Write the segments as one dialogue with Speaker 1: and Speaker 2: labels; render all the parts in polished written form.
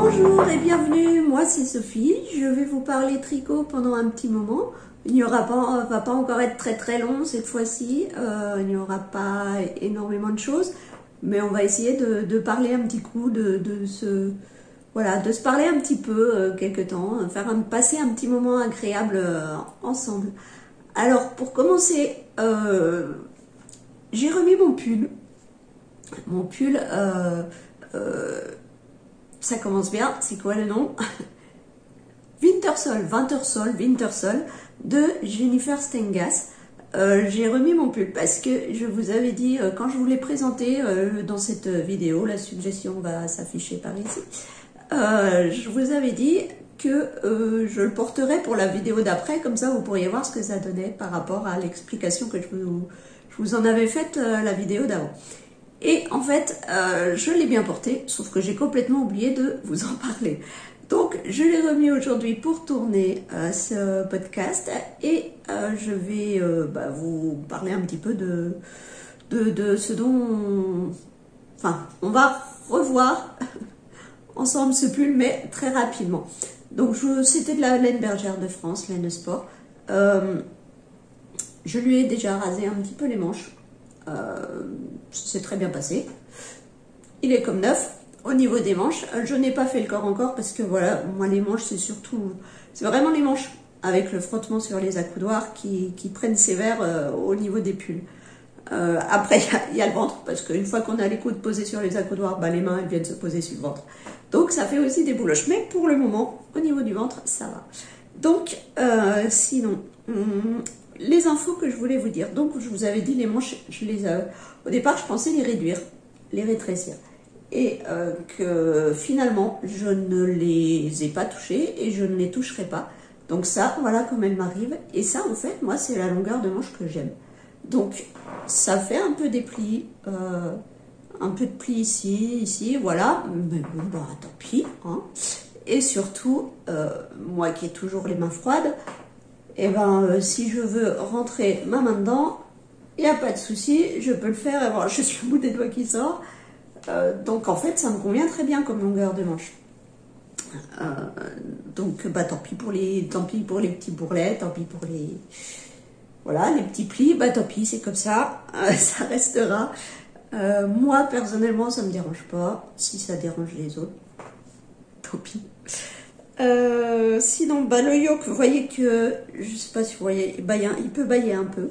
Speaker 1: Bonjour et bienvenue, moi c'est Sophie, je vais vous parler tricot pendant un petit moment. Il n'y aura pas, va pas encore être très long cette fois-ci, il n'y aura pas énormément de choses, mais on va essayer de parler un petit coup, de se parler un petit peu quelque temps, passer un petit moment agréable ensemble. Alors pour commencer, j'ai remis mon pull. Mon pull, ça commence bien, c'est quoi le nom? Wintersole de Jennifer Stengas. J'ai remis mon pull parce que je vous avais dit, quand je vous l'ai présenté dans cette vidéo, la suggestion va s'afficher par ici, je vous avais dit que je le porterai pour la vidéo d'après, comme ça vous pourriez voir ce que ça donnait par rapport à l'explication que je vous en avais faite la vidéo d'avant. Et en fait, je l'ai bien porté, sauf que j'ai complètement oublié de vous en parler. Donc, je l'ai remis aujourd'hui pour tourner ce podcast et je vais vous parler un petit peu de ce dont... Enfin, on va revoir ensemble ce pull, mais très rapidement. Donc, c'était de la laine bergère de France, laine sport. Je lui ai déjà rasé un petit peu les manches. C'est très bien passé. Il est comme neuf. Au niveau des manches, je n'ai pas fait le corps encore parce que voilà, moi les manches c'est vraiment les manches avec le frottement sur les accoudoirs qui prennent sévère au niveau des pulls. Après il y a le ventre parce qu'une fois qu'on a les coudes posés sur les accoudoirs, les mains elles viennent se poser sur le ventre. Donc ça fait aussi des bouloches. Mais pour le moment, au niveau du ventre, ça va. Donc sinon... les infos que je voulais vous dire, donc je vous avais dit les manches, au départ je pensais les réduire, les rétrécir, et que finalement je ne les ai pas touchées et je ne les toucherai pas. Donc ça, voilà comme elle m'arrive, et ça en fait moi c'est la longueur de manche que j'aime. Donc ça fait un peu des plis, un peu de plis ici, voilà, mais bon tant pis, hein. Et surtout, moi qui ai toujours les mains froides, et si je veux rentrer ma main dedans, il n'y a pas de souci, je peux le faire, et voilà, je suis au bout des doigts qui sort. Donc en fait, ça me convient très bien comme longueur de manche. Donc tant pis pour les petits bourrelets, tant pis pour les petits plis, tant pis, c'est comme ça, ça restera. Moi personnellement, ça me dérange pas. Si ça dérange les autres, tant pis. Sinon, le yoke, vous voyez que, je sais pas si vous voyez, il peut bailler un peu,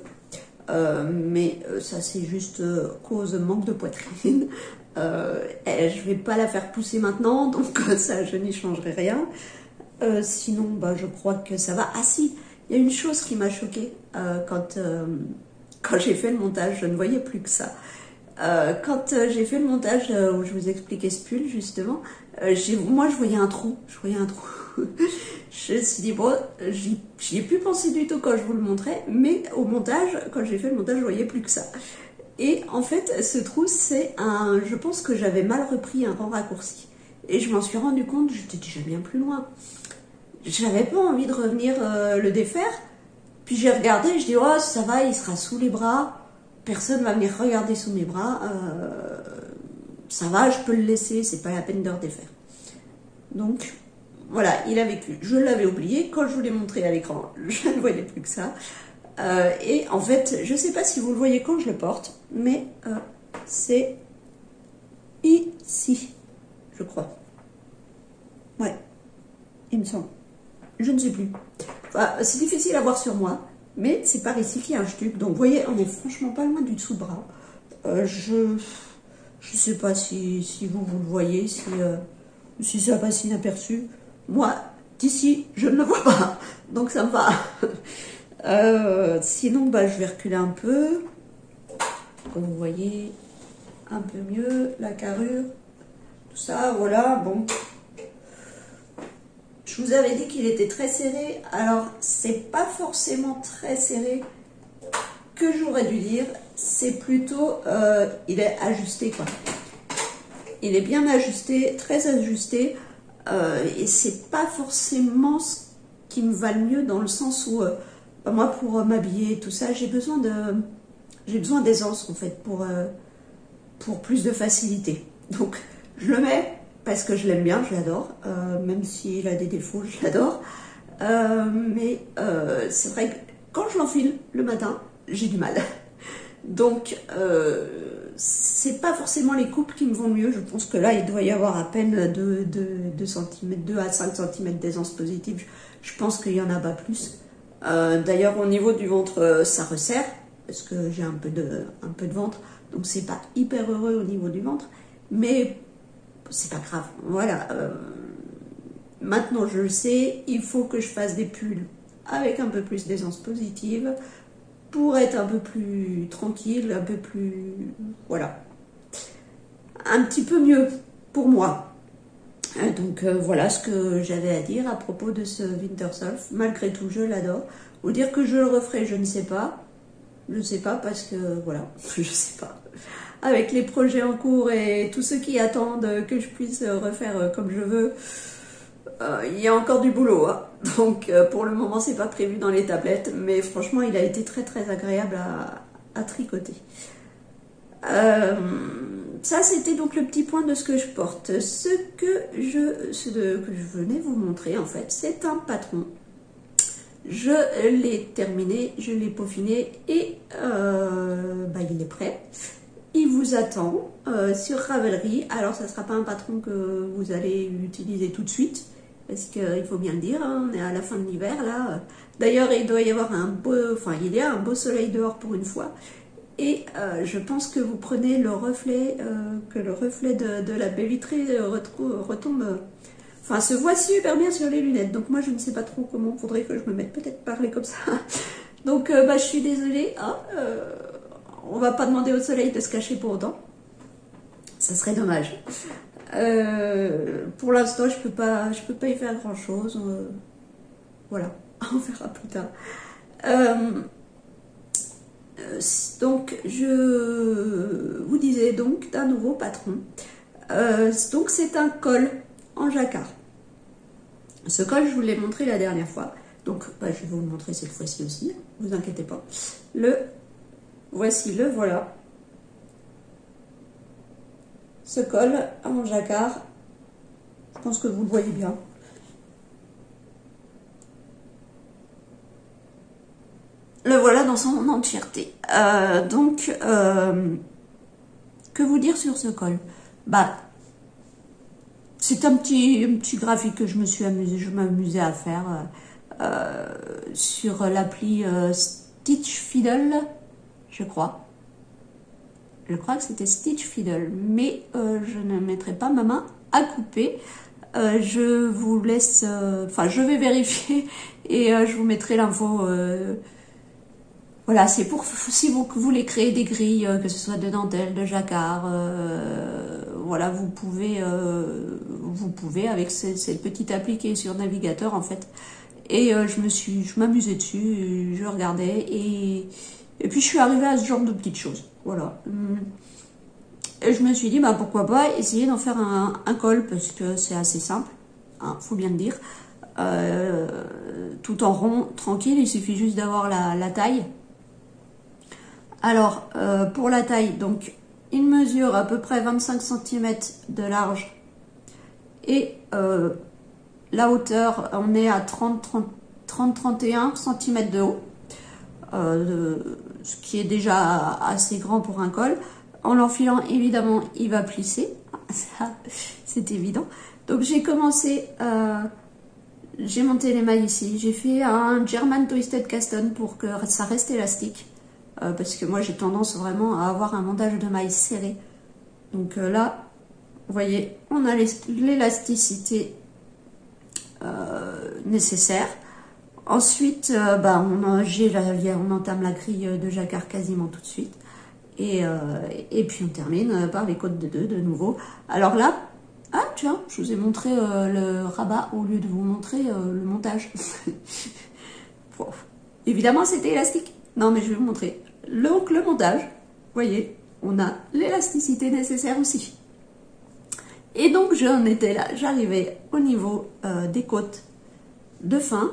Speaker 1: mais ça c'est juste cause manque de poitrine. Je vais pas la faire pousser maintenant, donc ça je n'y changerai rien. Sinon, je crois que ça va. Ah si, il y a une chose qui m'a choquée quand j'ai fait le montage, je ne voyais plus que ça. Quand j'ai fait le montage où je vous expliquais ce pull justement, moi je voyais un trou, je me suis dit bon, j'y ai plus pensé du tout quand je vous le montrais, mais au montage, quand j'ai fait le montage, je voyais plus que ça. Et en fait, ce trou, je pense que j'avais mal repris un rang raccourci. Et je m'en suis rendu compte, j'étais déjà bien plus loin. J'avais pas envie de revenir le défaire. Puis j'ai regardé, je dis oh ça va, il sera sous les bras. Personne va venir regarder sous mes bras. Ça va, je peux le laisser, c'est pas la peine de redéfaire. Donc voilà, il a vécu. Je l'avais oublié. Quand je vous l'ai montré à l'écran, je ne voyais plus que ça. Et en fait, je ne sais pas si vous le voyez quand je le porte, mais c'est ici, je crois. Ouais, il me semble. Je ne sais plus. Enfin, c'est difficile à voir sur moi, mais c'est par ici qu'il y a un stuc. Donc vous voyez, on est franchement pas loin du dessous de bras. Je ne sais pas si vous le voyez, si ça passe inaperçu. Moi, d'ici, je ne le vois pas, donc ça me va. Sinon, je vais reculer un peu. Comme vous voyez, un peu mieux, la carrure, tout ça, voilà, bon. Je vous avais dit qu'il était très serré, alors c'est pas forcément très serré que j'aurais dû dire, c'est plutôt, il est ajusté quoi. Il est bien ajusté, très ajusté. Et c'est pas forcément ce qui me va le mieux dans le sens où moi pour m'habiller et tout ça j'ai besoin d'aisance en fait pour plus de facilité, donc je le mets parce que je l'aime bien, je l'adore, même s'il a des défauts, je l'adore. Mais c'est vrai que quand je l'enfile le matin, j'ai du mal. Donc, c'est pas forcément les couples qui me vont mieux. Je pense que là, il doit y avoir à peine 2 à 5 cm d'aisance positive. Je pense qu'il y en a pas plus. D'ailleurs, au niveau du ventre, ça resserre, parce que j'ai un peu de ventre. Donc, c'est pas hyper heureux au niveau du ventre. Mais c'est pas grave. Voilà. Maintenant, je le sais, il faut que je fasse des pulls avec un peu plus d'aisance positive pour être un peu plus tranquille, un peu plus... Voilà. Un petit peu mieux pour moi. Donc voilà ce que j'avais à dire à propos de ce Wintersolf. Malgré tout, je l'adore. Vous dire que je le referai, je ne sais pas. Je ne sais pas parce que, voilà, je ne sais pas. Avec les projets en cours et tous ceux qui attendent que je puisse refaire comme je veux, il y a encore du boulot. Hein. Donc pour le moment, c'est pas prévu dans les tablettes. Mais franchement, il a été très très agréable à tricoter. Ça, c'était donc le petit point de ce que je porte. Ce que je venais vous montrer, en fait, c'est un patron. Je l'ai terminé, je l'ai peaufiné et il est prêt. Il vous attend sur Ravelry. Alors, ça ne sera pas un patron que vous allez utiliser tout de suite, parce qu'il faut bien le dire, hein, on est à la fin de l'hiver, là. D'ailleurs, il doit y avoir il y a un beau soleil dehors pour une fois. Et je pense que vous prenez le reflet, que le reflet de la baie vitrée retombe, se voit super bien sur les lunettes. Donc moi je ne sais pas trop comment, faudrait que je me mette peut-être parler comme ça. Donc je suis désolée, hein, on va pas demander au soleil de se cacher pour autant. Ça serait dommage. Pour l'instant je peux pas y faire grand chose. Voilà, on verra plus tard. Donc je vous disais donc d'un nouveau patron. Donc c'est un col en jacquard. Ce col je vous l'ai montré la dernière fois, donc je vais vous le montrer cette fois-ci aussi, ne vous inquiétez pas. Voici le voilà. Ce col en jacquard, je pense que vous le voyez bien. Le voilà dans son entièreté. Que vous dire sur ce col? C'est un petit graphique que je m'amusais à faire sur l'appli Stitch Fiddle, je crois. Je crois que c'était Stitch Fiddle, mais je ne mettrai pas ma main à couper. Je vous laisse, je vais vérifier et je vous mettrai l'info. Voilà, c'est pour si vous voulez créer des grilles, que ce soit de dentelle, de jacquard, voilà, vous pouvez avec cette petite appli qui est sur navigateur en fait. Et je m'amusais dessus, je regardais et puis je suis arrivée à ce genre de petites choses, voilà. Et je me suis dit, pourquoi pas essayer d'en faire un col parce que c'est assez simple, hein, faut bien le dire, tout en rond, tranquille, il suffit juste d'avoir la taille. Alors, pour la taille, donc, il mesure à peu près 25 cm de large et la hauteur, on est à 30-31 cm de haut, ce qui est déjà assez grand pour un col. En l'enfilant, évidemment, il va plisser, ça c'est évident. Donc, j'ai commencé, j'ai monté les mailles ici, j'ai fait un German Twisted Caston pour que ça reste élastique. Parce que moi j'ai tendance vraiment à avoir un montage de mailles serré. Donc là, vous voyez, on a l'élasticité nécessaire. Ensuite, on entame la grille de jacquard quasiment tout de suite. Et puis on termine par les côtes de 2 de nouveau. Alors là, tiens, je vous ai montré le rabat au lieu de vous montrer le montage. Bon. Évidemment, c'était élastique. Non, mais je vais vous montrer. Donc, le montage, vous voyez, on a l'élasticité nécessaire aussi. Et donc, j'en étais là, j'arrivais au niveau des côtes de fin,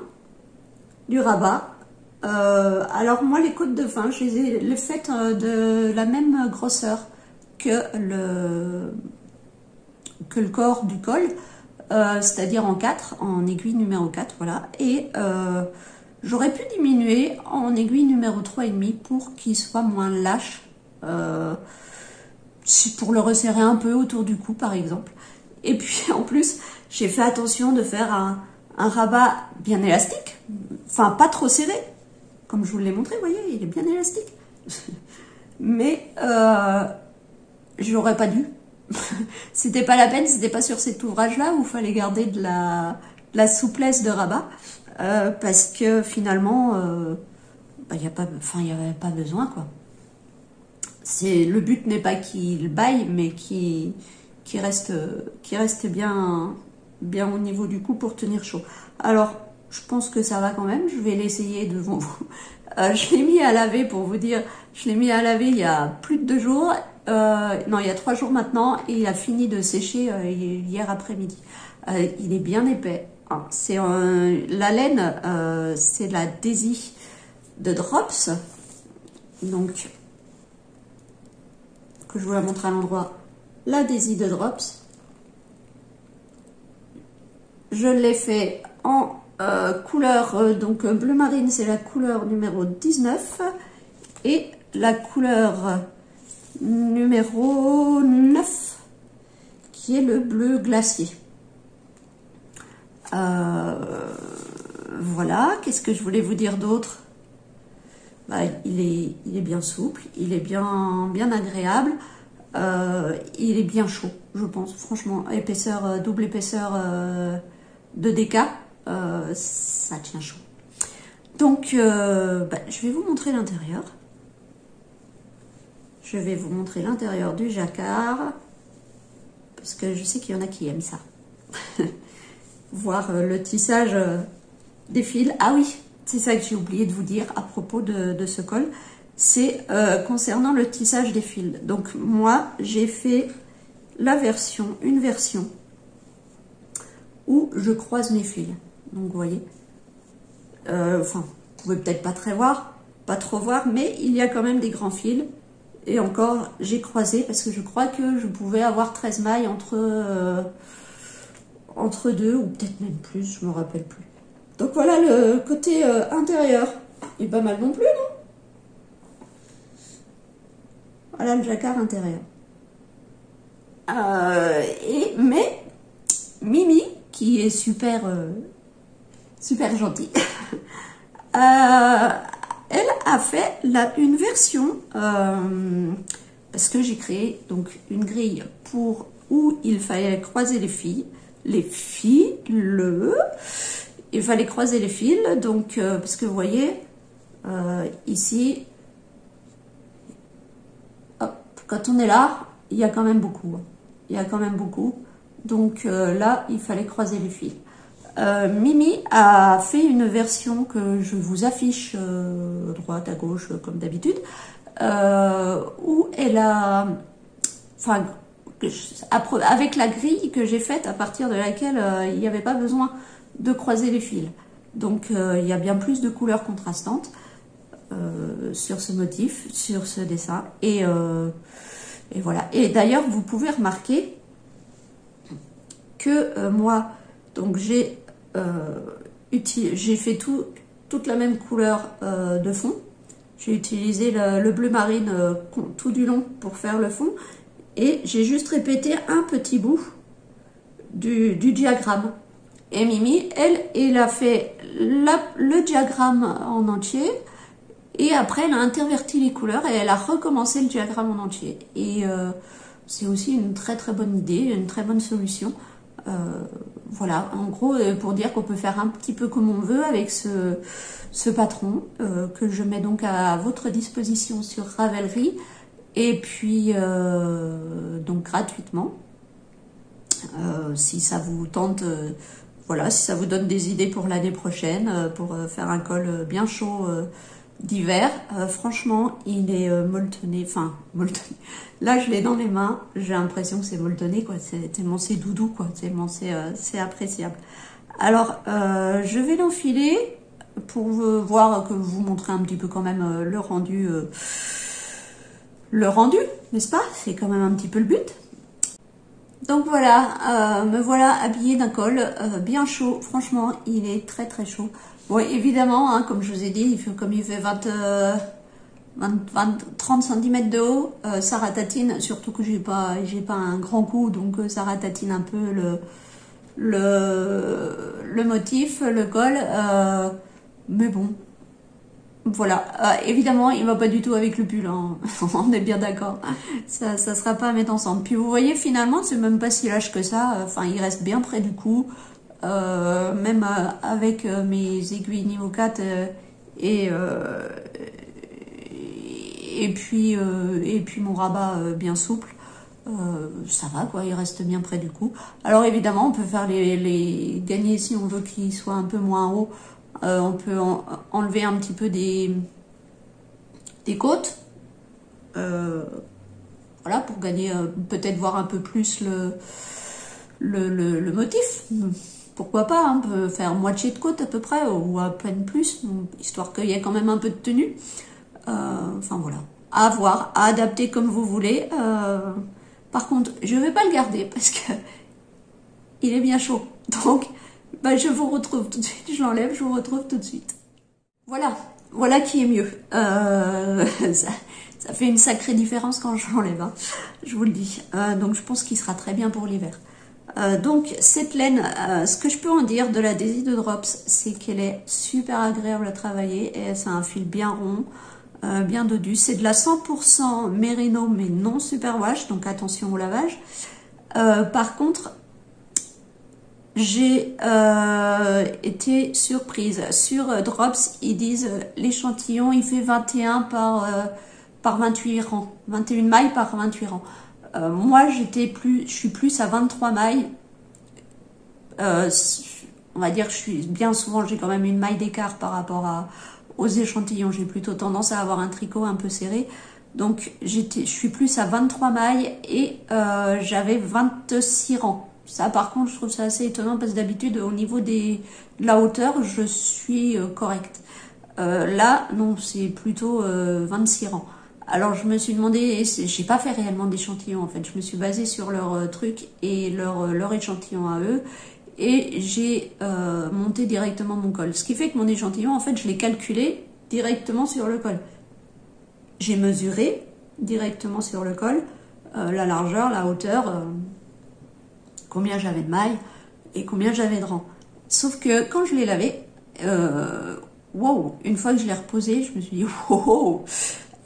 Speaker 1: du rabat. Alors, moi, les côtes de fin, je les ai faites de la même grosseur que que le corps du col, c'est-à-dire en 4, en aiguille numéro 4, voilà. Et j'aurais pu diminuer en aiguille numéro 3,5 pour qu'il soit moins lâche, pour le resserrer un peu autour du cou par exemple. Et puis en plus, j'ai fait attention de faire un rabat bien élastique, enfin pas trop serré, comme je vous l'ai montré, vous voyez, il est bien élastique. Mais j'aurais pas dû. C'était pas la peine, c'était pas sur cet ouvrage-là où il fallait garder de la souplesse de rabat, parce que finalement, il n'y avait pas besoin, quoi. Le but n'est pas qu'il baille, mais qu'il reste bien au niveau du cou pour tenir chaud. Alors, je pense que ça va quand même, je vais l'essayer devant vous. Je l'ai mis à laver, pour vous dire, je l'ai mis à laver il y a plus de 2 jours, non, il y a 3 jours maintenant, et il a fini de sécher hier après-midi. Il est bien épais. Hein. C'est la laine, c'est la Daisy de Drops, donc que je vous la montre à l'endroit. La Daisy de Drops. Je l'ai fait en couleur, donc bleu marine, c'est la couleur numéro 19, et la couleur numéro 9, qui est le bleu glacier. Voilà, qu'est-ce que je voulais vous dire d'autre? Il est bien souple, il est bien agréable, il est bien chaud, je pense, franchement, épaisseur, double épaisseur de DK, ça tient chaud. Donc, je vais vous montrer l'intérieur. Je vais vous montrer l'intérieur du jacquard, parce que je sais qu'il y en a qui aiment ça. Voir le tissage des fils. Ah oui, c'est ça que j'ai oublié de vous dire à propos de ce col. C'est concernant le tissage des fils. Donc moi, j'ai fait une version où je croise mes fils. Donc vous voyez, vous pouvez peut-être pas trop voir, mais il y a quand même des grands fils. Et encore, j'ai croisé parce que je crois que je pouvais avoir 13 mailles entre 2 ou peut-être même plus, je me rappelle plus. Donc voilà le côté intérieur. Il est pas mal non plus, non? Voilà le jacquard intérieur. Mais Mimi, qui est super gentille, elle a fait une version, parce que j'ai créé donc une grille où il fallait croiser les fils, il fallait croiser les fils, donc parce que vous voyez ici, hop, quand on est là, il y a quand même beaucoup, donc là il fallait croiser les fils. Mimi a fait une version que je vous affiche à droite, à gauche, comme d'habitude, où elle a, avec la grille que j'ai faite, à partir de laquelle il n'y avait pas besoin de croiser les fils. Donc il y a bien plus de couleurs contrastantes sur ce motif, sur ce dessin, et voilà. Et d'ailleurs, vous pouvez remarquer que moi, donc j'ai fait toute la même couleur de fond. J'ai utilisé le bleu marine tout du long pour faire le fond, et j'ai juste répété un petit bout du diagramme. Et Mimi, elle a fait le diagramme en entier, et après elle a interverti les couleurs et elle a recommencé le diagramme en entier. Et c'est aussi une très bonne idée, une très bonne solution. Voilà, en gros, pour dire qu'on peut faire un petit peu comme on veut avec ce patron, que je mets donc à votre disposition sur Ravelry, et puis donc gratuitement, si ça vous tente, voilà, si ça vous donne des idées pour l'année prochaine, pour faire un col bien chaud d'hiver. Franchement, il est molletonné, molletonné. Là, je l'ai dans les mains, j'ai l'impression que c'est molletonné, quoi. C'est tellement c'est doudou, quoi. Tellement c'est appréciable. Alors, je vais l'enfiler pour voir, que vous montrer un petit peu quand même le rendu, n'est-ce pas? C'est quand même un petit peu le but. Donc voilà, me voilà habillée d'un col bien chaud. Franchement, il est très très chaud. Bon, évidemment, hein, comme je vous ai dit, comme il fait 30 cm de haut, ça ratatine. Surtout que j'ai pas un grand cou, donc ça ratatine un peu le motif, le col. Mais bon, voilà, évidemment, il va pas du tout avec le pull, hein. On est bien d'accord. Ça sera pas à mettre ensemble. Puis vous voyez, finalement, c'est même pas si lâche que ça. Enfin, il reste bien près du cou. Même avec mes aiguilles niveau 4 et puis mon rabat bien souple. Ça va quoi, il reste bien près du cou. Alors évidemment, on peut faire les gagners si on veut qu'ils soient un peu moins hauts. On peut enlever un petit peu des côtes. Voilà, pour gagner, peut-être voir un peu plus le motif. Pourquoi pas, hein, on peut faire moitié de côte à peu près, ou à peine plus, histoire qu'il y ait quand même un peu de tenue. Enfin voilà, à voir, à adapter comme vous voulez. Par contre, je vais pas le garder parce que il est bien chaud. Donc, bah, je vous retrouve tout de suite. Je l'enlève, je vous retrouve tout de suite. Voilà qui est mieux. Ça fait une sacrée différence quand je l'enlève, hein, je vous le dis. Donc, je pense qu'il sera très bien pour l'hiver. Donc, cette laine, ce que je peux en dire de la Daisy de Drops, c'est qu'elle est super agréable à travailler et c'est un fil bien rond. Bien dodu, c'est de la 100% mérino mais non superwash, donc attention au lavage. Par contre, j'ai été surprise. Sur Drops, ils disent l'échantillon, il fait 21 par 28 rangs, 21 mailles par 28 rangs. Moi, je suis plus à 23 mailles. On va dire que bien souvent, j'ai quand même une maille d'écart par rapport aux échantillons. J'ai plutôt tendance à avoir un tricot un peu serré. Donc, je suis plus à 23 mailles et j'avais 26 rangs. Ça, par contre, je trouve ça assez étonnant parce que d'habitude, au niveau de la hauteur, je suis correcte. Là, non, c'est plutôt 26 rangs. Alors, je me suis demandé, j'ai pas fait réellement d'échantillon en fait. Je me suis basée sur leur truc et leur échantillon à eux. Et j'ai monté directement mon col. Ce qui fait que mon échantillon, en fait, je l'ai calculé directement sur le col. J'ai mesuré directement sur le col la largeur, la hauteur, combien j'avais de mailles et combien j'avais de rangs. Sauf que quand je l'ai lavé, wow, une fois que je l'ai reposé, je me suis dit, wow,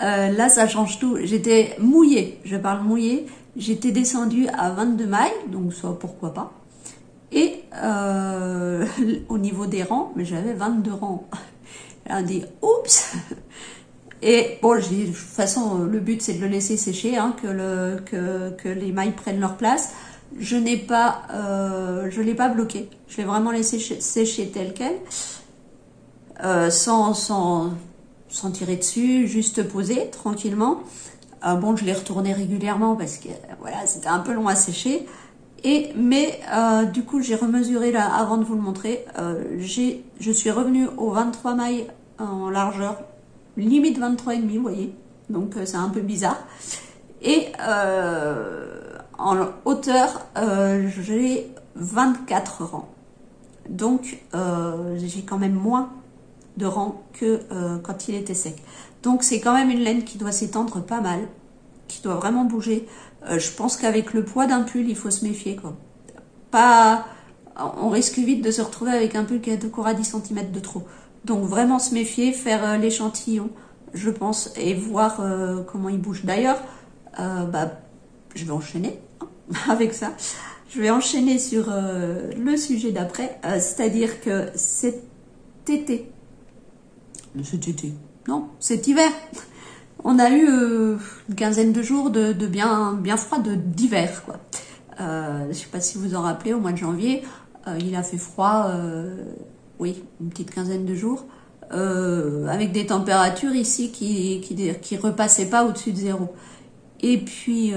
Speaker 1: là ça change tout. J'étais mouillée, je parle mouillée, j'étais descendue à 22 mailles, donc ça pourquoi pas. Et au niveau des rangs, mais j'avais 22 rangs. Elle a dit, oups. Et bon, je dis, de toute façon, le but c'est de le laisser sécher, hein, que les mailles prennent leur place. Je l'ai pas bloqué. Je l'ai vraiment laissé sécher tel quel, sans tirer dessus, juste posé tranquillement. Bon, je l'ai retourné régulièrement parce que voilà, c'était un peu long à sécher. Mais du coup, j'ai remesuré là avant de vous le montrer. Je suis revenue aux 23 mailles en largeur, limite 23,5, vous voyez. Donc c'est un peu bizarre. Et en hauteur, j'ai 24 rangs. Donc j'ai quand même moins de rangs que quand il était sec. Donc c'est quand même une laine qui doit s'étendre pas mal, qui doit vraiment bouger. Je pense qu'avec le poids d'un pull, il faut se méfier, quoi. On risque vite de se retrouver avec un pull qui a 10 cm de trop. Donc vraiment se méfier, faire l'échantillon, je pense, et voir comment il bouge. D'ailleurs, je vais enchaîner avec ça. Je vais enchaîner sur le sujet d'après, c'est-à-dire que cet hiver, on a eu une quinzaine de jours de bien froid, d'hiver, quoi. Je sais pas si vous en rappelez, au mois de janvier, il a fait froid, oui, une petite quinzaine de jours, avec des températures ici qui repassaient pas au-dessus de 0. Et puis,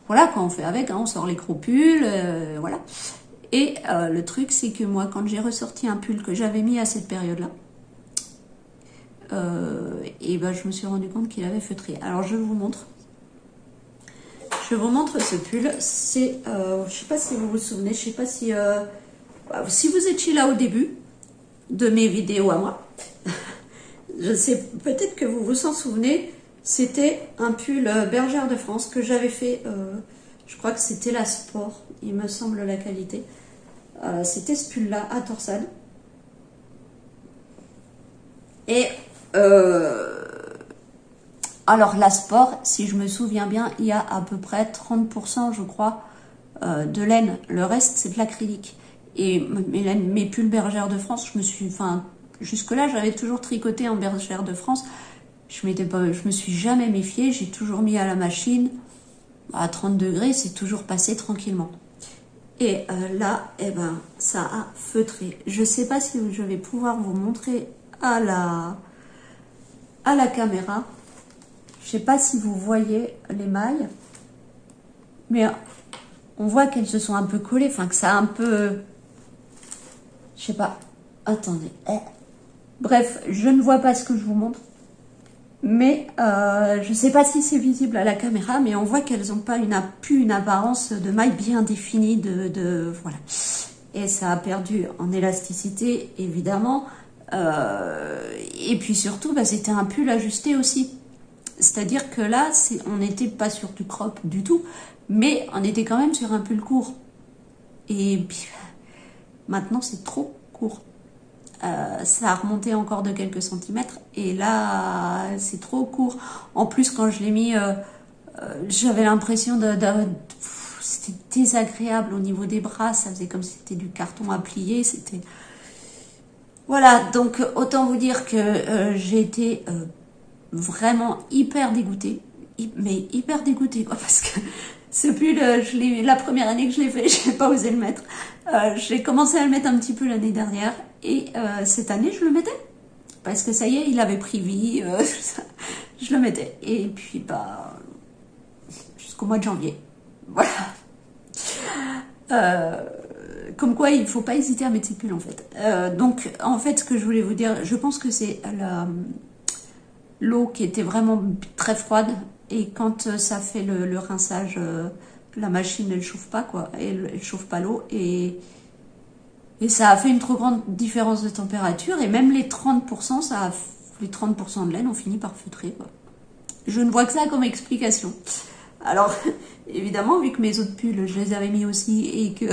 Speaker 1: voilà, quand on fait avec, hein, on sort les gros pulls, voilà. Et le truc, c'est que moi, quand j'ai ressorti un pull que j'avais mis à cette période-là, je me suis rendu compte qu'il avait feutré. Alors, je vous montre. je vous montre ce pull. C'est, je sais pas si vous vous souvenez, je sais pas si vous étiez là au début de mes vidéos à moi. Je sais, peut-être que vous vous en souvenez. C'était un pull Bergère de France que j'avais fait. Je crois que c'était la Sport, il me semble la qualité. C'était ce pull-là à torsade. Et alors la Sport, si je me souviens bien, il y a à peu près 30%, je crois, de laine. Le reste, c'est de l'acrylique. Et mes pulls Bergère de France, jusque-là, j'avais toujours tricoté en Bergère de France. Je me suis jamais méfiée, j'ai toujours mis à la machine. À 30 degrés, c'est toujours passé tranquillement. Et là, eh ben, ça a feutré. Je sais pas si je vais pouvoir vous montrer à la caméra. Je sais pas si vous voyez les mailles. Mais on voit qu'elles se sont un peu collées. Enfin, que ça a un peu... Je sais pas. Attendez. Bref, je ne vois pas ce que je vous montre. Mais je ne sais pas si c'est visible à la caméra, mais on voit qu'elles n'ont pas plus une apparence de maille bien définie. Voilà. Et ça a perdu en élasticité, évidemment. Et puis surtout, bah, c'était un pull ajusté aussi. C'est-à-dire que là, on n'était pas sur du crop du tout, mais on était quand même sur un pull court. Et puis, maintenant, c'est trop court. Ça a remonté encore de quelques centimètres et là c'est trop court. En plus quand je l'ai mis j'avais l'impression c'était désagréable au niveau des bras, ça faisait comme si c'était du carton à plier, c'était voilà. Donc autant vous dire que j'ai été vraiment hyper dégoûtée, mais hyper dégoûtée quoi, parce que ce pull, la première année que je l'ai fait, je n'ai pas osé le mettre. J'ai commencé à le mettre un petit peu l'année dernière. Et cette année, je le mettais. Parce que ça y est, il avait pris vie. Je le mettais. Et puis, bah, jusqu'au mois de janvier. Voilà. Comme quoi, il ne faut pas hésiter à mettre ses pulls, en fait. Donc, en fait, ce que je voulais vous dire, je pense que c'est l'eau qui était vraiment très froide. Et quand ça fait le rinçage, la machine elle chauffe pas quoi, elle chauffe pas l'eau et ça a fait une trop grande différence de température et même les 30%, les 30% de laine ont fini par feutrer quoi. Je ne vois que ça comme explication. Alors évidemment vu que mes autres pulls je les avais mis aussi et que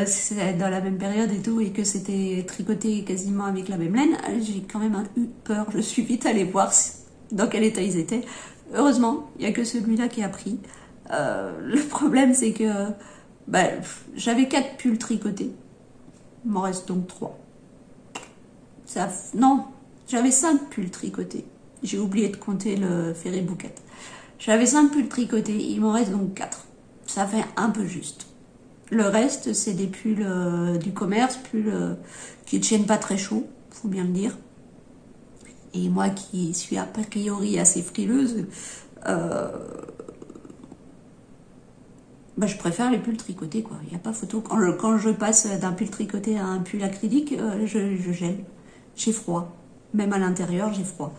Speaker 1: c'est dans la même période et tout et que c'était tricoté quasiment avec la même laine, j'ai quand même eu peur. Je suis vite allée voir dans quel état ils étaient. Heureusement, il n'y a que celui-là qui a pris. Le problème, c'est que bah, j'avais 4 pulls tricotés. Il m'en reste donc 3. Non, j'avais 5 pulls tricotés. J'ai oublié de compter le ferry bouquet. J'avais 5 pulls tricotés, il m'en reste donc 4. Ça fait un peu juste. Le reste, c'est des pulls du commerce, pulls qui ne tiennent pas très chaud, faut bien le dire. Et moi qui suis a priori assez frileuse, bah, je préfère les pulls tricotés quoi. Il n'y a pas photo. Quand je passe d'un pull tricoté à un pull acrylique, je gèle. J'ai froid. Même à l'intérieur, j'ai froid.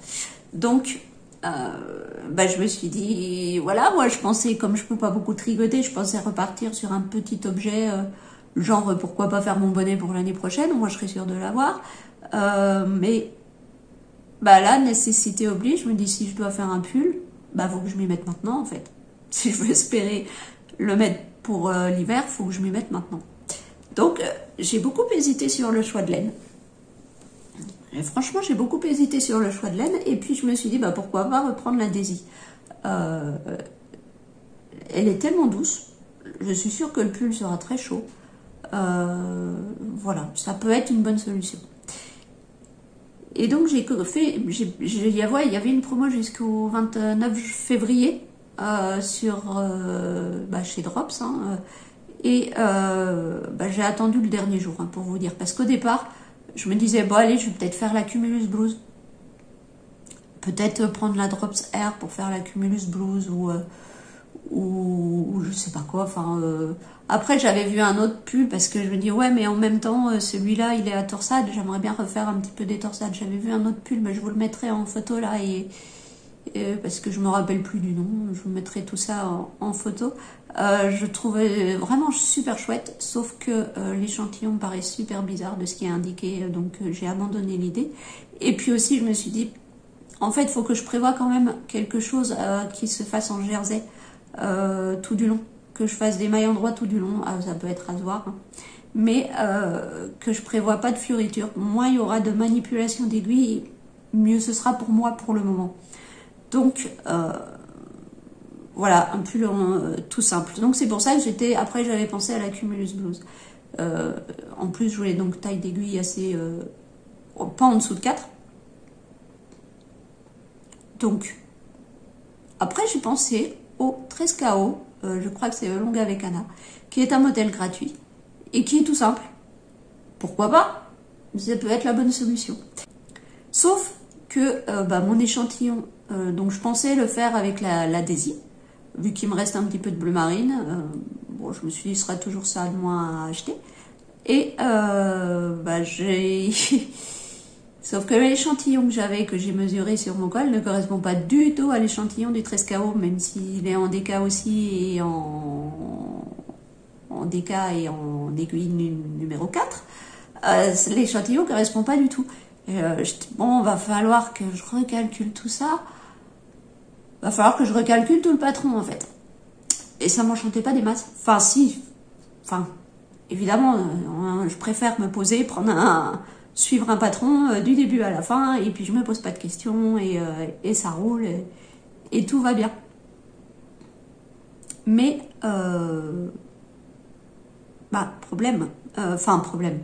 Speaker 1: Donc, bah, je me suis dit, voilà, moi je pensais, comme je peux pas beaucoup tricoter, je pensais repartir sur un petit objet, genre pourquoi pas faire mon bonnet pour l'année prochaine, moi je serais sûre de l'avoir. Mais bah là, nécessité oblige, je me dis si je dois faire un pull, bah faut que je m'y mette maintenant en fait. Si je veux espérer le mettre pour l'hiver, faut que je m'y mette maintenant. Donc j'ai beaucoup hésité sur le choix de laine. Et franchement, j'ai beaucoup hésité sur le choix de laine et puis je me suis dit bah pourquoi pas reprendre la Daisy. Elle est tellement douce, je suis sûre que le pull sera très chaud. Voilà, ça peut être une bonne solution. Et donc j'ai fait, il y avait une promo jusqu'au 29 février chez Drops. Hein, et j'ai attendu le dernier jour pour vous dire. Parce qu'au départ, je me disais, bon allez, je vais peut-être faire la Cumulus Blouse. Peut-être prendre la Drops Air pour faire la Cumulus Blouse ou je sais pas quoi. Enfin, après, j'avais vu un autre pull parce que je me dis, ouais, mais en même temps, celui-là, il est à torsade. J'aimerais bien refaire un petit peu des torsades. J'avais vu un autre pull, mais je vous le mettrai en photo là. Et parce que je me rappelle plus du nom, je vous mettrai tout ça en photo. Je trouvais vraiment super chouette, sauf que l'échantillon me paraît super bizarre de ce qui est indiqué, donc j'ai abandonné l'idée. Et puis aussi je me suis dit, en fait il faut que je prévoie quand même quelque chose qui se fasse en jersey tout du long, que je fasse des mailles en droit tout du long, ça peut être rasoir, hein. Mais que je prévois pas de fioriture. Moins il y aura de manipulation d'aiguilles, mieux ce sera pour moi pour le moment. Donc voilà, un pull tout simple. Donc c'est pour ça que après j'avais pensé à la Cumulus Blouse. En plus je voulais donc taille d'aiguille assez, pas en dessous de 4. Donc après j'ai pensé au 13KO, je crois que c'est Longue avec Anna, qui est un modèle gratuit et qui est tout simple. Pourquoi pas? Ça peut être la bonne solution. Sauf que mon échantillon, donc je pensais le faire avec la Daisy, vu qu'il me reste un petit peu de bleu marine. Bon, je me suis dit, ce sera toujours ça de moins à acheter. Et j'ai... Sauf que l'échantillon que j'ai mesuré sur mon col ne correspond pas du tout à l'échantillon du 13KO, même s'il est en DK aussi et en DK et en aiguille numéro 4. L'échantillon ne correspond pas du tout. Bon, va falloir que je recalcule tout ça. Va falloir que je recalcule tout le patron, en fait. Et ça m'enchantait pas des masses. Enfin, si. Enfin, évidemment, je préfère me poser, suivre un patron du début à la fin, et puis je me pose pas de questions, et ça roule, et tout va bien. Mais, problème. Problème.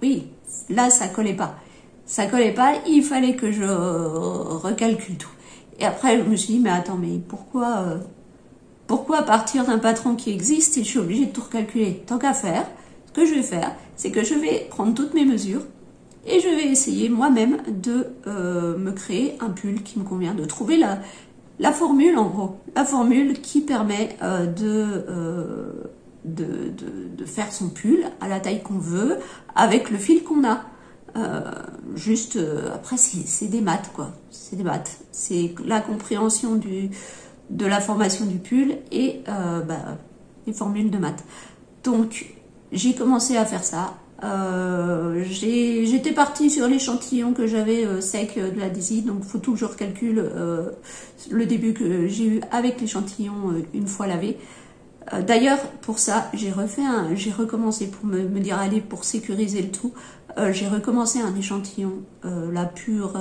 Speaker 1: Oui, là, ça collait pas. Ça collait pas, il fallait que je recalcule tout. Et après, je me suis dit, mais attends, mais pourquoi partir d'un patron qui existe et je suis obligée de tout recalculer? Tant qu'à faire, ce que je vais faire, c'est que je vais prendre toutes mes mesures et je vais essayer moi-même de me créer un pull qui me convient, de trouver la formule, en gros. La formule qui permet de faire son pull à la taille qu'on veut, avec le fil qu'on a. Après c'est des maths, quoi. C'est des maths. C'est la compréhension de la formation du pull et les formules de maths. Donc j'ai commencé à faire ça. J'étais partie sur l'échantillon que j'avais sec de la Daisy, donc il faut tout que je recalcule le début que j'ai eu avec l'échantillon une fois lavé. D'ailleurs, pour ça, j'ai recommencé pour me dire, allez, pour sécuriser le tout, j'ai recommencé un échantillon, la pure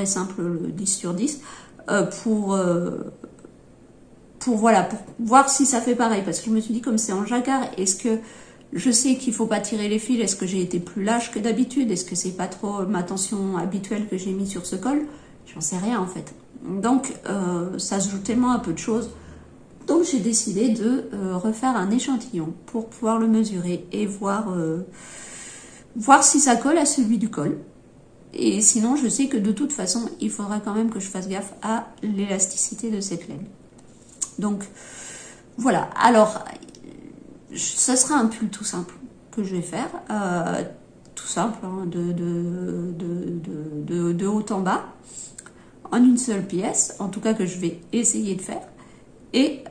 Speaker 1: et simple, le 10 sur 10, pour voir si ça fait pareil. Parce que je me suis dit, comme c'est en jacquard, est-ce que je sais qu'il faut pas tirer les fils? Est-ce que j'ai été plus lâche que d'habitude? Est-ce que c'est pas trop ma tension habituelle que j'ai mis sur ce col? J'en sais rien, en fait. Donc, ça se joue tellement à peu de choses. Donc j'ai décidé de refaire un échantillon pour pouvoir le mesurer et voir si ça colle à celui du col. Et sinon, je sais que de toute façon, il faudra quand même que je fasse gaffe à l'élasticité de cette laine. Donc voilà. Alors, ça sera un pull tout simple que je vais faire. Tout simple, hein, de haut en bas, en une seule pièce. En tout cas, que je vais essayer de faire. Et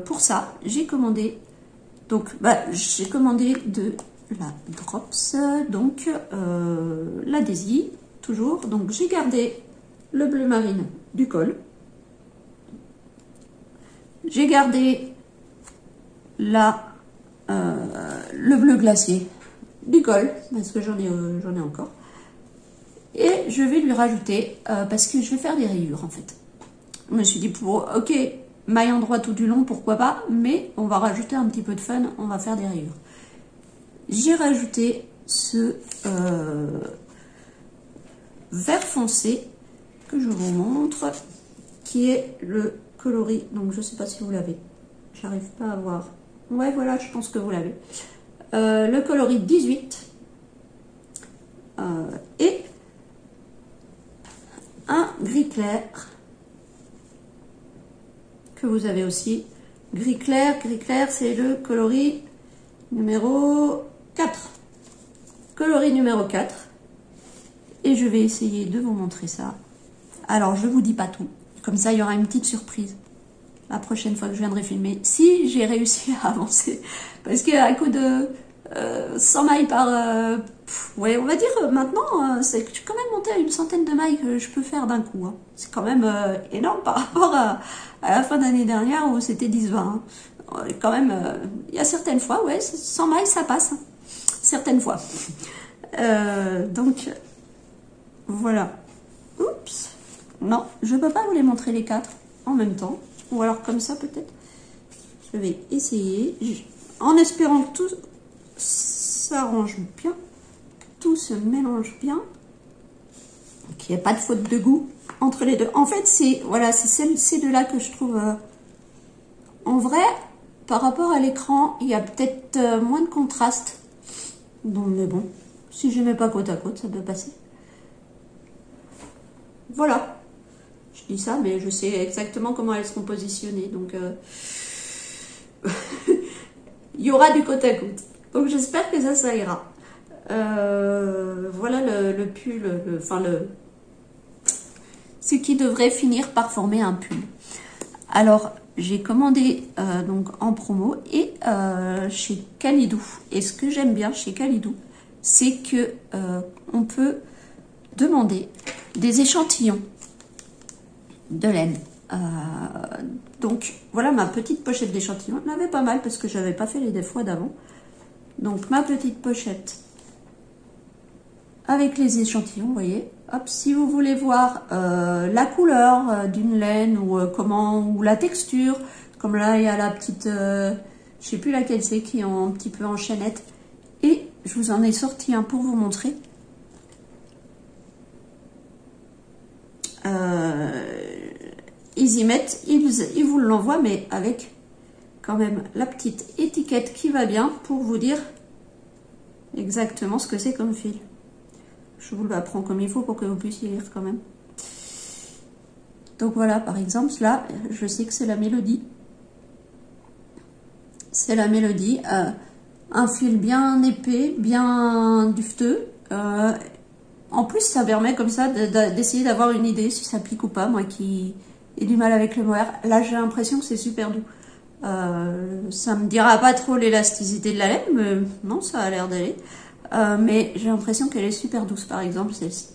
Speaker 1: pour ça, j'ai commandé de la Drops, donc la Daisy, toujours. Donc j'ai gardé le bleu marine du col. J'ai gardé le bleu glacier du col, parce que j'en ai encore. Et je vais lui rajouter, parce que je vais faire des rayures en fait. Je me suis dit, ok, maille en droit tout du long, pourquoi pas, mais on va rajouter un petit peu de fun, on va faire des rayures. J'ai rajouté ce vert foncé que je vous montre, qui est le coloris, donc je sais pas si vous l'avez, j'arrive pas à voir, ouais voilà, je pense que vous l'avez, le coloris 18, et un gris clair, que vous avez aussi, gris clair, c'est le coloris numéro 4. Coloris numéro 4. Et je vais essayer de vous montrer ça Alors, je vous dis pas tout. Comme ça, il y aura une petite surprise la prochaine fois que je viendrai filmer. Si j'ai réussi à avancer. Parce qu'à coup de 100 mailles par... ouais, on va dire maintenant, c'est que je suis quand même montée à une centaine de mailles que je peux faire d'un coup. Hein. C'est quand même énorme par rapport à la fin d'année dernière où c'était 10-20. Hein. Quand même, il y a certaines fois, ouais, 100 mailles, ça passe. Hein. Certaines fois. Donc, voilà. Oups. Non, je ne peux pas vous les montrer les 4 en même temps. Ou alors comme ça peut-être. Je vais essayer. En espérant que tout s'arrange bien. Tout se mélange bien. Qu'il n'y ait pas de faute de goût entre les deux. En fait, c'est voilà, ces deux-là que je trouve... en vrai, par rapport à l'écran, il y a peut-être moins de contraste. Donc, mais bon, si je ne mets pas côte à côte, ça peut passer. Voilà. Je dis ça, mais je sais exactement comment elles seront positionnées. Donc, il y aura du côte à côte. Donc, j'espère que ça ira. Voilà le pull, ce qui devrait finir par former un pull. Alors, j'ai commandé donc en promo et chez Kalidou. Et ce que j'aime bien chez Kalidou, c'est que on peut demander des échantillons de laine. Donc, voilà ma petite pochette d'échantillons. Il y en avait pas mal parce que je n'avais pas fait les fois d'avant. Donc, ma petite pochette avec les échantillons, vous voyez. Hop, si vous voulez voir la couleur d'une laine ou la texture, comme là il y a la petite, je sais plus laquelle c'est, qui est un petit peu en chaînette. Et je vous en ai sorti un pour vous montrer. Ils y mettent, ils vous l'envoient, mais avec quand même la petite étiquette qui va bien pour vous dire exactement ce que c'est comme fil. Je vous l'apprends comme il faut pour que vous puissiez lire quand même. Donc voilà, par exemple, là, je sais que c'est la Mélodie. C'est la Mélodie. Un fil bien épais, bien dufteux. En plus, ça permet comme ça d'essayer d'avoir une idée si ça pique ou pas. Moi qui ai du mal avec le mohair, là j'ai l'impression que c'est super doux. Ça me dira pas trop l'élasticité de la laine, mais non, ça a l'air d'aller. Mais j'ai l'impression qu'elle est super douce, par exemple, celle-ci.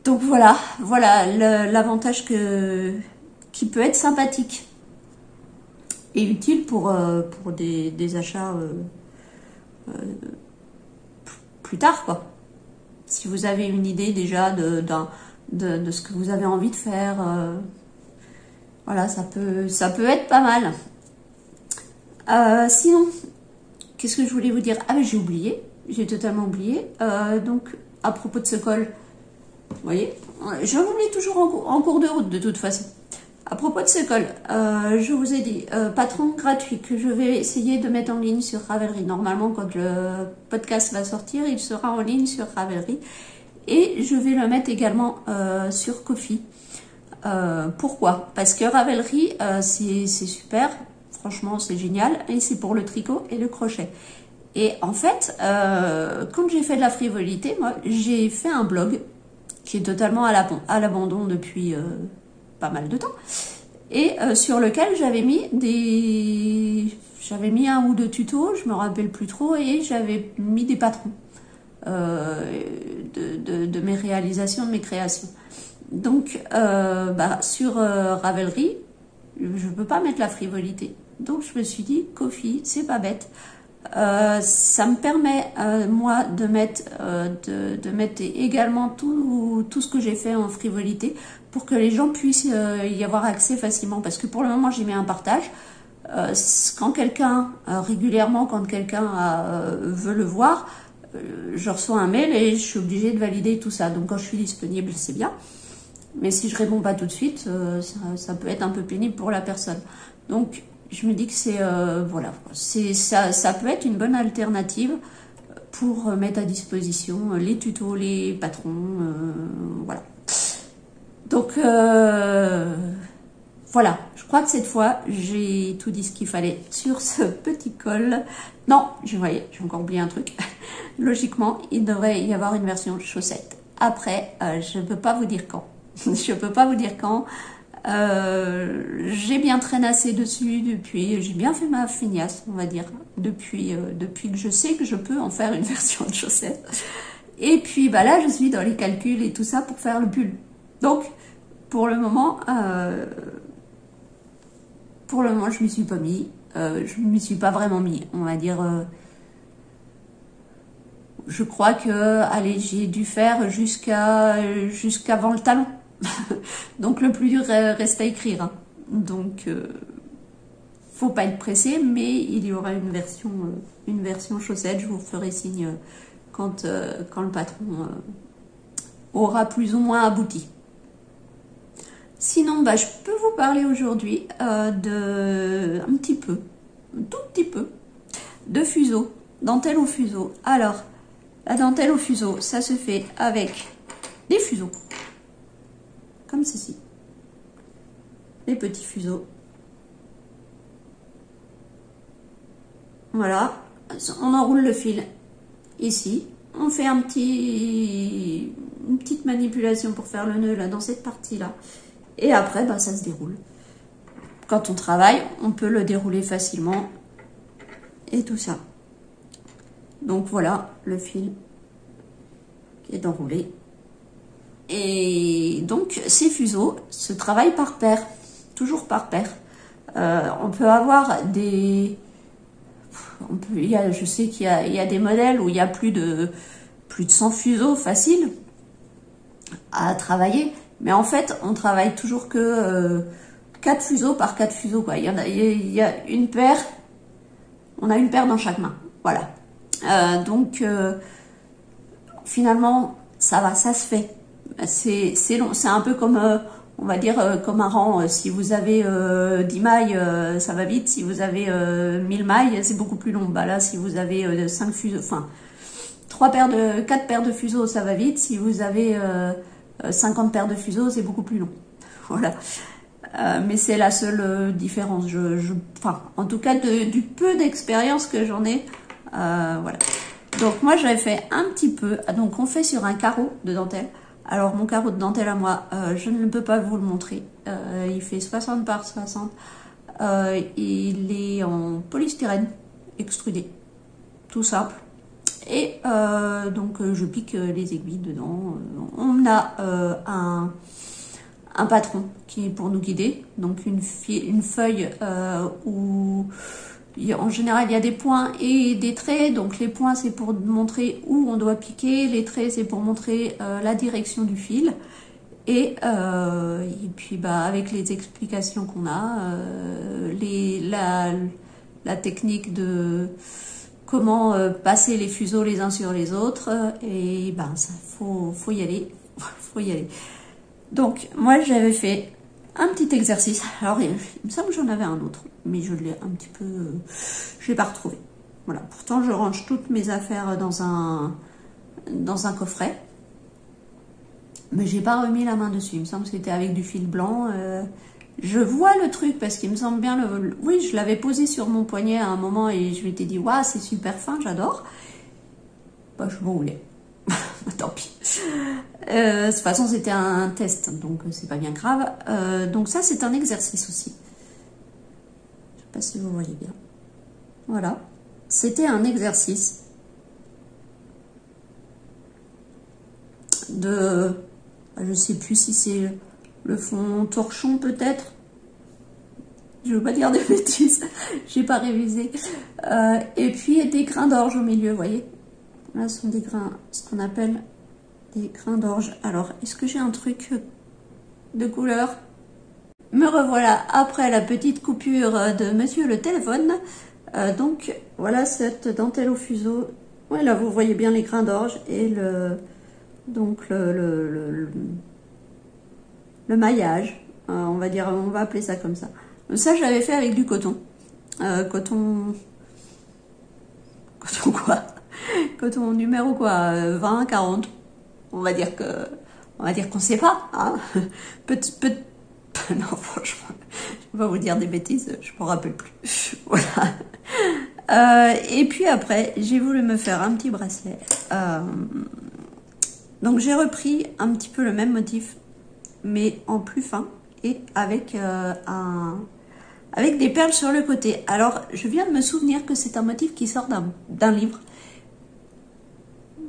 Speaker 1: Donc voilà l'avantage qui peut être sympathique et utile pour des achats plus tard, quoi. Si vous avez une idée déjà de ce que vous avez envie de faire, voilà, ça peut être pas mal. Sinon, qu'est-ce que je voulais vous dire? Ah, mais j'ai oublié. J'ai totalement oublié. Donc, à propos de ce col, vous voyez, je m'oublie toujours en cours de route de toute façon. À propos de ce col, je vous ai dit, patron gratuit que je vais essayer de mettre en ligne sur Ravelry. Normalement, quand le podcast va sortir, il sera en ligne sur Ravelry. Et je vais le mettre également sur Ko-fi. Pourquoi? Parce que Ravelry, c'est super. Franchement, c'est génial. Et c'est pour le tricot et le crochet. Et en fait, quand j'ai fait de la frivolité, moi, j'ai fait un blog qui est totalement à l'abandon depuis pas mal de temps. Et sur lequel j'avais mis un ou deux tutos, je me rappelle plus trop, et j'avais mis des patrons de mes réalisations, de mes créations. Donc, sur Ravelry, je ne peux pas mettre la frivolité. Donc, je me suis dit, Ko-fi, c'est pas bête. Ça me permet, moi, de mettre également tout ce que j'ai fait en frivolité pour que les gens puissent y avoir accès facilement. Parce que pour le moment, j'ai mis un partage. Quand quelqu'un, régulièrement, quand quelqu'un veut le voir, je reçois un mail et je suis obligée de valider tout ça. Donc, quand je suis disponible, c'est bien. Mais si je réponds pas tout de suite, ça peut être un peu pénible pour la personne. Donc, je me dis que c'est voilà, ça peut être une bonne alternative pour mettre à disposition les tutos, les patrons, voilà. Donc voilà, je crois que cette fois j'ai tout dit ce qu'il fallait sur ce petit col. Non, j'ai encore oublié un truc. Logiquement, il devrait y avoir une version chaussette. Après, je ne peux pas vous dire quand. Je peux pas vous dire quand. J'ai bien traînassé dessus depuis, j'ai bien fait ma feignasse, on va dire, depuis que je sais que je peux en faire une version de chaussette. Et puis bah là, je suis dans les calculs et tout ça pour faire le pull. Donc, pour le moment, je m'y suis pas mis. Je m'y suis pas vraiment mis, on va dire. Je crois que, allez, j'ai dû faire jusqu'avant le talon. Donc le plus dur reste à écrire. Hein. Donc faut pas être pressé, mais il y aura une version chaussette. Je vous ferai signe quand le patron aura plus ou moins abouti. Sinon, bah, je peux vous parler aujourd'hui un tout petit peu, de fuseau, dentelle au fuseau. Alors, la dentelle au fuseau, ça se fait avec des fuseaux. Comme ceci, les petits fuseaux. Voilà, on enroule le fil ici. On fait une petite manipulation pour faire le nœud là dans cette partie-là. Et après, bah, ça se déroule. Quand on travaille, on peut le dérouler facilement. Et tout ça. Donc voilà, le fil qui est enroulé. Et donc, ces fuseaux se travaillent par paire, toujours par paire. On peut avoir des... je sais qu'il y a des modèles où il y a plus de 100 fuseaux faciles à travailler. Mais en fait, on travaille toujours que 4 fuseaux par 4 fuseaux, quoi. Il y a une paire, on a une paire dans chaque main. Voilà. Donc, finalement, ça va, ça se fait. C'est long, c'est un peu comme, on va dire, comme un rang. Si vous avez 10 mailles, ça va vite. Si vous avez 1000 mailles, c'est beaucoup plus long. Bah là, si vous avez 5 fuseaux, enfin, 4 paires de fuseaux, ça va vite. Si vous avez 50 paires de fuseaux, c'est beaucoup plus long. Voilà. Mais c'est la seule différence. Enfin, en tout cas, du peu d'expérience que j'en ai, voilà. Donc moi, j'avais fait un petit peu. Donc on fait sur un carreau de dentelle. Alors mon carreau de dentelle à moi, je ne peux pas vous le montrer. Il fait 60 par 60. Il est en polystyrène extrudé, tout simple. Et donc je pique les aiguilles dedans. On a un patron qui est pour nous guider. Donc une feuille où... En général, il y a des points et des traits. Donc, les points, c'est pour montrer où on doit piquer. Les traits, c'est pour montrer la direction du fil. Et puis, bah, avec les explications qu'on a, la technique de comment passer les fuseaux les uns sur les autres. Et ben, ça, faut y aller. Faut y aller. Donc, moi, j'avais fait un petit exercice. Alors, il me semble que j'en avais un autre, mais je l'ai un petit peu... je l'ai pas retrouvé. Voilà. Pourtant, je range toutes mes affaires dans un coffret. Mais j'ai pas remis la main dessus. Il me semble que c'était avec du fil blanc. Je vois le truc parce qu'il me semble bien... Oui, je l'avais posé sur mon poignet à un moment et je m'étais dit, waouh, c'est super fin, j'adore. Bah, je m'en voulais. Tant pis. De toute façon, c'était un test, donc c'est pas bien grave. Donc ça, c'est un exercice aussi. Je sais pas si vous voyez bien. Voilà. C'était un exercice de... Je sais plus si c'est le fond torchon, peut-être. Je veux pas dire de bêtises. J'ai pas révisé. Et puis, des grains d'orge au milieu, vous voyez. Là, ce sont des grains, ce qu'on appelle des grains d'orge. Alors, est-ce que j'ai un truc de couleur? Me revoilà après la petite coupure de monsieur le téléphone. Donc, voilà cette dentelle au fuseau. Ouais, là, vous voyez bien les grains d'orge et le maillage. On va dire, on va appeler ça comme ça. Ça, je l'avais fait avec du coton. Coton quoi? Coton numéro quoi? 20, 40. On va dire qu'on sait pas. Hein. Non, franchement, je vais pas vous dire des bêtises, je m'en rappelle plus. Voilà. Et puis après, j'ai voulu me faire un petit bracelet. Donc j'ai repris un petit peu le même motif mais en plus fin et avec avec des perles sur le côté. Alors, je viens de me souvenir que c'est un motif qui sort d'un livre.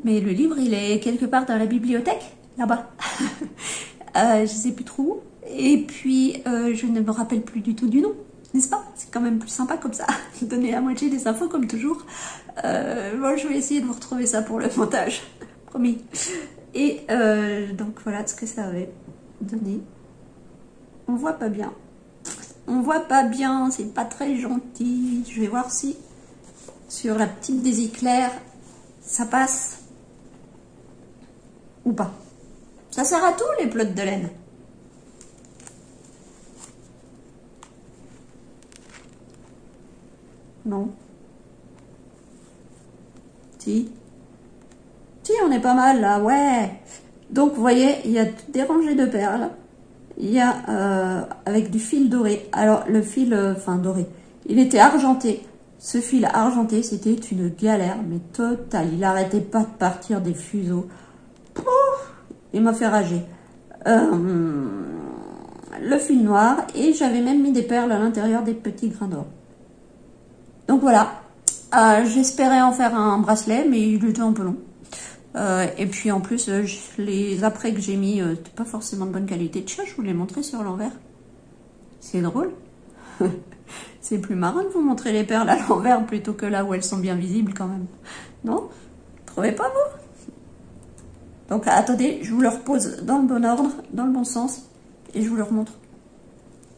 Speaker 1: Mais le livre, il est quelque part dans la bibliothèque, là-bas. Je sais plus trop où. Et puis, je ne me rappelle plus du tout du nom, n'est-ce pas? C'est quand même plus sympa comme ça, donner la moitié des infos comme toujours. Bon, je vais essayer de vous retrouver ça pour le montage, promis. Et donc voilà ce que ça avait donné. On voit pas bien. On voit pas bien, c'est pas très gentil. Je vais voir si sur la petite des éclairs, ça passe ou pas. Ça sert à tout les pelotes de laine. Non. Si. Si, on est pas mal là, ouais. Donc vous voyez, il y a des rangées de perles. Il y a avec du fil doré. Alors le fil, enfin doré, il était argenté. Ce fil argenté, c'était une galère, mais totale. Il arrêtait pas de partir des fuseaux. Pouf, il m'a fait rager. Le fil noir, et j'avais même mis des perles à l'intérieur des petits grains d'or. Donc voilà, j'espérais en faire un bracelet, mais il était un peu long. Et puis en plus, les apprêts que j'ai mis, c'était pas forcément de bonne qualité. Tiens, je vous les montrer sur l'envers. C'est drôle. C'est plus marrant de vous montrer les perles à l'envers plutôt que là où elles sont bien visibles quand même. Non? Vous trouvez pas, vous? Donc attendez, je vous le repose dans le bon ordre, dans le bon sens, et je vous le remontre.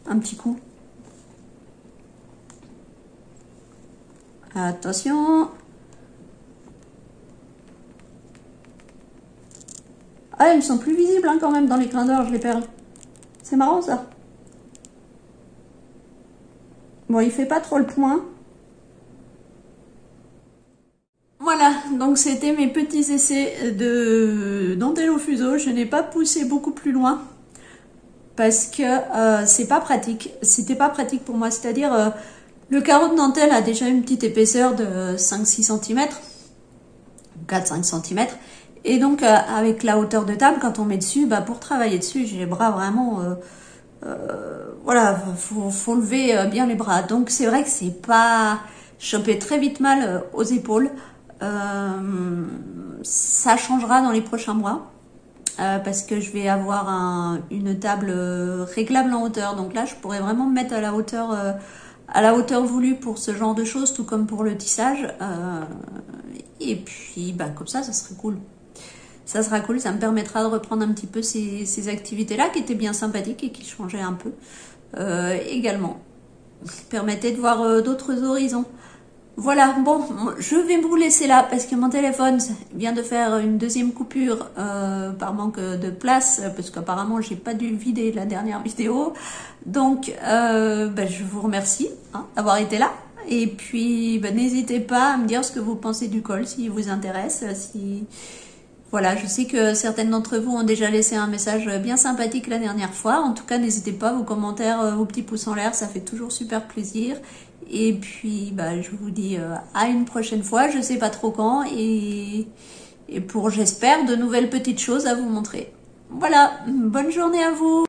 Speaker 1: Un petit coup. Attention. Ah, elles sont plus visibles hein, quand même dans les clins d'orge, les perles. C'est marrant ça. Bon, il fait pas trop le point. Voilà, donc c'était mes petits essais de dentelle au fuseau. Je n'ai pas poussé beaucoup plus loin parce que c'est pas pratique. C'était pas pratique pour moi. C'est-à-dire, le carreau de dentelle a déjà une petite épaisseur de 5-6 cm, 4-5 cm. Et donc, avec la hauteur de table, quand on met dessus, bah, pour travailler dessus, j'ai les bras vraiment... voilà, faut lever bien les bras. Donc, c'est vrai que c'est pas... choper très vite mal aux épaules. Ça changera dans les prochains mois. Parce que je vais avoir une table réglable en hauteur. Donc là, je pourrais vraiment me mettre à la hauteur voulue pour ce genre de choses, tout comme pour le tissage. Et puis, bah, comme ça serait cool. Ça sera cool, ça me permettra de reprendre un petit peu ces activités-là qui étaient bien sympathiques et qui changeaient un peu également. Permettaient de voir d'autres horizons. Voilà, bon, je vais vous laisser là parce que mon téléphone vient de faire une deuxième coupure par manque de place parce qu'apparemment j'ai pas dû le vider la dernière vidéo. Donc, je vous remercie d'avoir été là. Et puis, n'hésitez pas à me dire ce que vous pensez du col s'il vous intéresse. Voilà, je sais que certaines d'entre vous ont déjà laissé un message bien sympathique la dernière fois. En tout cas, n'hésitez pas, vos commentaires, vos petits pouces en l'air, ça fait toujours super plaisir. Et puis, je vous dis à une prochaine fois, je sais pas trop quand, et pour, j'espère, de nouvelles petites choses à vous montrer. Voilà, bonne journée à vous!